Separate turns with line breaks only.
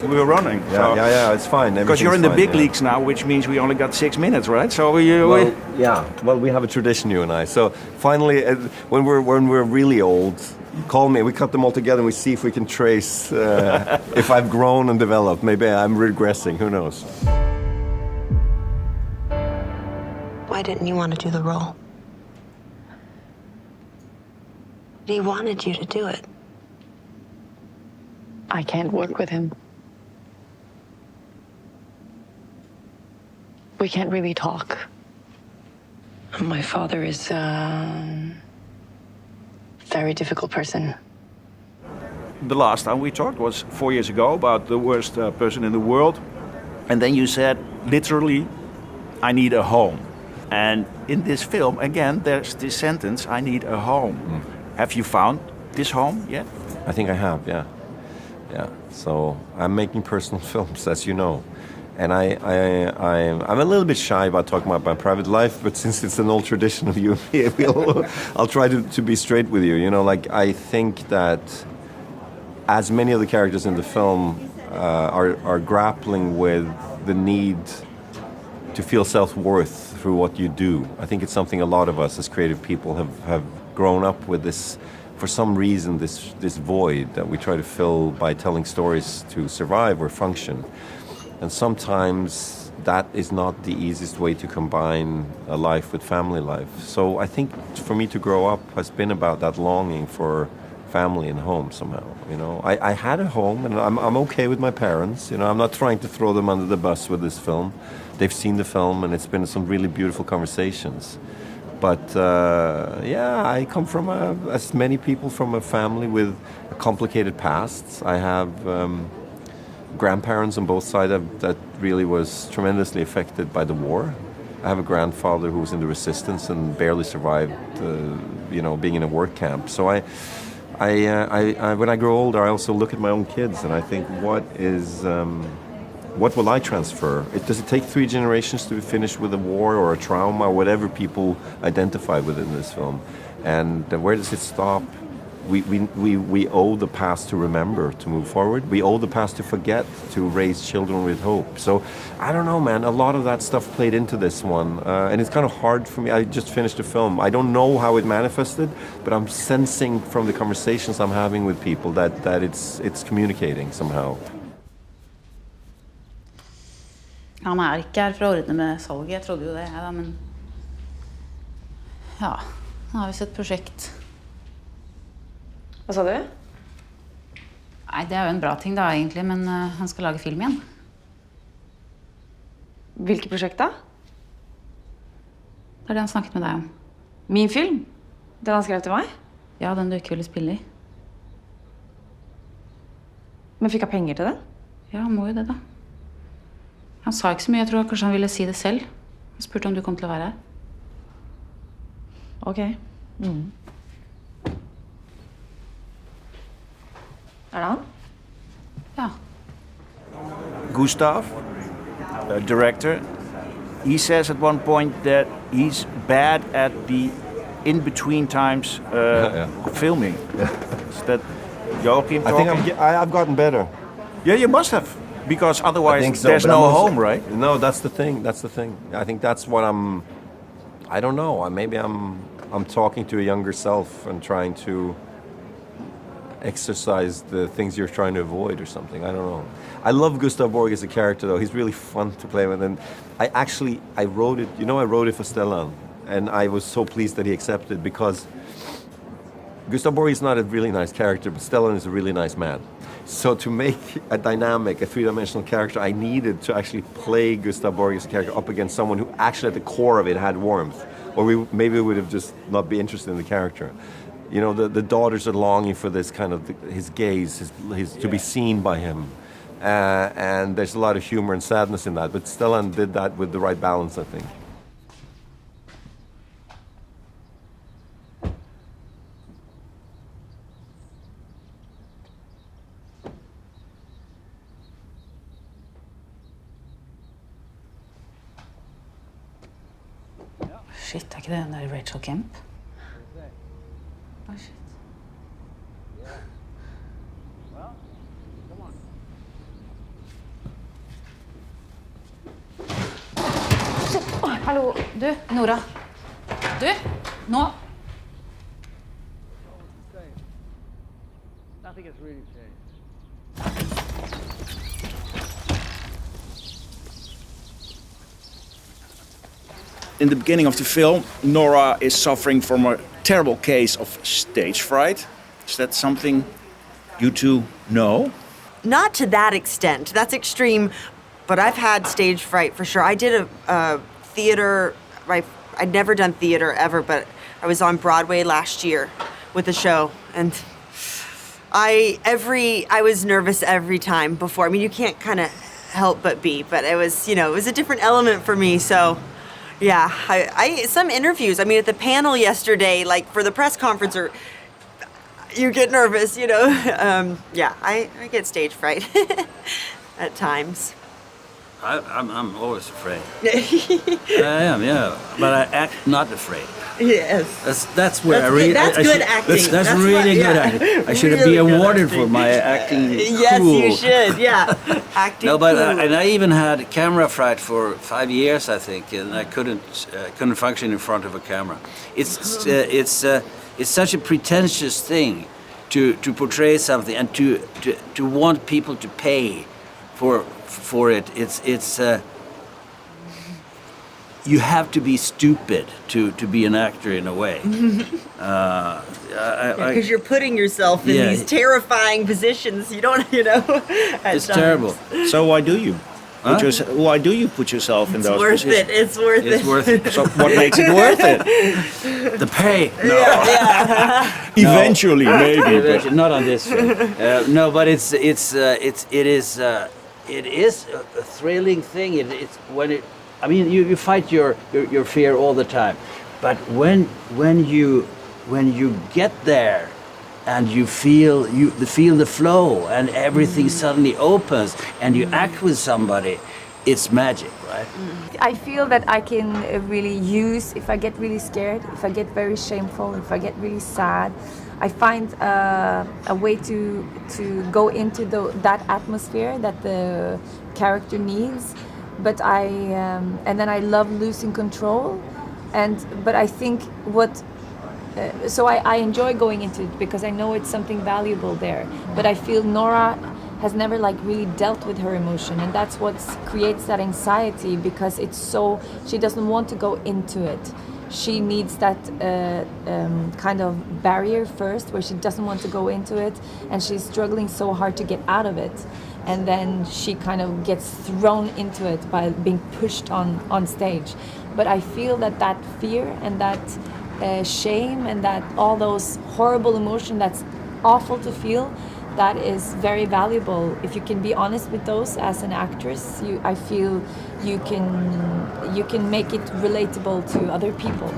We were running.
Yeah, it's fine.
Because you're in the big leagues now, which means we only got 6 minutes, right? So we
have a tradition, you and I. So finally, when we're really old, call me. We cut them all together and we see if we can trace if I've grown and developed. Maybe I'm regressing. Who knows?
Why didn't you want to do the role? He wanted you to do it.
I can't work with him. We can't really talk.
My father is a very difficult person.
The last time we talked was 4 years ago about the worst person in the world. And then you said, literally, I need a home. And in this film, again, there's this sentence, I need a home. Have you found this home yet?
I think I have, yeah. So I'm making personal films, as you know. And I'm a little bit shy about talking about my private life, but since it's an old tradition of you and me, I'll try to be straight with you. You know, like, I think that as many of the characters in the film are grappling with the need to feel self-worth through what you do. I think it's something a lot of us as creative people have grown up with this, for some reason, this void that we try to fill by telling stories to survive or function. And sometimes that is not the easiest way to combine a life with family life. So I think for me to grow up has been about that longing for family and home somehow. You know, I had a home and I'm okay with my parents. You know, I'm not trying to throw them under the bus with this film. They've seen the film and it's been some really beautiful conversations. But I come from, as many people, from a family with a complicated past. I have grandparents on both sides that really was tremendously affected by the war. I have a grandfather who was in the resistance and barely survived, being in a work camp. So when I grow older, I also look at my own kids and I think, what will I transfer? Does it take 3 generations to be finished with a war or a trauma or whatever people identify with in this film? And where does it stop? We owe the past to remember, to move forward. We owe the past to forget, to raise children with hope. So, I don't know, man. A lot of that stuff played into this one. And it's kind of hard for me. I just finished a film. I don't know how it manifested, but I'm sensing from the conversations I'm having with people that it's communicating somehow.
Han ikke her for å ordne med salget. Jeg trodde jo det, da, men... Ja, nå har vi sett prosjekt.
Hva sa du?
Nei, det jo en bra ting da, egentlig, men han skal lage film igjen.
Hvilket prosjekt da?
Det det han snakket med deg om.
Min film? Den han skrev til meg?
Ja, den du ikke ville spille i.
Men fikk jeg penger til den?
Ja, han må jo det da. Han sa ikke så mye, jeg tror kanskje han ville si det selv. Han spurte om du kom til å være her.
Ok. Det han?
Ja.
Gustav, director, he says at one point that he's bad at the in-between times filming. Is that Joachim talking?
I think I've gotten better.
Yeah, you must have. Because otherwise there's
but
no home, right?
No, that's the thing. I think that's what I don't know. Maybe I'm talking to a younger self and trying to exercise the things you're trying to avoid or something. I don't know. I love Gustav Borg as a character, though. He's really fun to play with. And I wrote it, I wrote it for Stellan. And I was so pleased that he accepted because Gustav Borg is not a really nice character, but Stellan is a really nice man. So to make a dynamic, a 3-dimensional character, I needed to actually play Gustav Borg as a character up against someone who actually at the core of it had warmth. Or maybe would have just not be interested in the character. You know, the daughters are longing for this kind of, his gaze, his to be seen by him. And there's a lot of humor and sadness in that. But Stellan did that with the right balance, I think.
Shit, ikke det den der Rachel Kemp? Oh, shit. Hallo, du, Nora. Du, nå.
In the beginning of the film, Nora is suffering from a terrible case of stage fright. Is that something you two know?
Not to that extent. That's extreme, but I've had stage fright for sure. I did a theater, I'd never done theater ever, but I was on Broadway last year with a show, and I was nervous every time before. I mean, you can't kind of help but be, but it was, it was a different element for me, so yeah. I some interviews, I mean, at the panel yesterday, like for the press conference, or you get nervous, yeah, I get stage fright at times.
I'm always afraid. I am, yeah, but I act not afraid.
Yes.
That's where I really.
That's good acting.
That's really good acting. I should
Really
be awarded
acting.
for my acting.
Yes,
cool.
you should. Yeah, acting.
No, but
cool.
and I even had camera fright for 5 years, I think, and I couldn't function in front of a camera. It's such a pretentious thing to portray something and to want people to pay for it. It's you have to be stupid to be an actor in a way.
Because you're putting yourself in these terrifying positions. You don't, at
It's
times.
terrible.
So why do you?
Huh?
Why do you put yourself in
It's
those
worth
positions?
it. It's worth it.
It's worth it.
So what makes it worth it?
The pay. No.
Eventually, maybe. But
Not on this film. No, but it is a thrilling thing. It's when it. I mean, you fight your fear all the time, but when you get there, and you feel the flow, and everything suddenly opens, and you act with somebody, it's magic, right?
I feel that I can really use, if I get really scared, if I get very shameful, if I get really sad, I find a way to go into that atmosphere that the character needs. But and then I love losing control, but I think so I enjoy going into it because I know it's something valuable there. But I feel Nora has never really dealt with her emotion, and that's what creates that anxiety, because she doesn't want to go into it. She needs that kind of barrier first, where she doesn't want to go into it, and she's struggling so hard to get out of it. And then she kind of gets thrown into it by being pushed on stage. But I feel that fear and that shame and that all those horrible emotions that's awful to feel, that is very valuable. If you can be honest with those as an actress, I feel you can make it relatable to other people.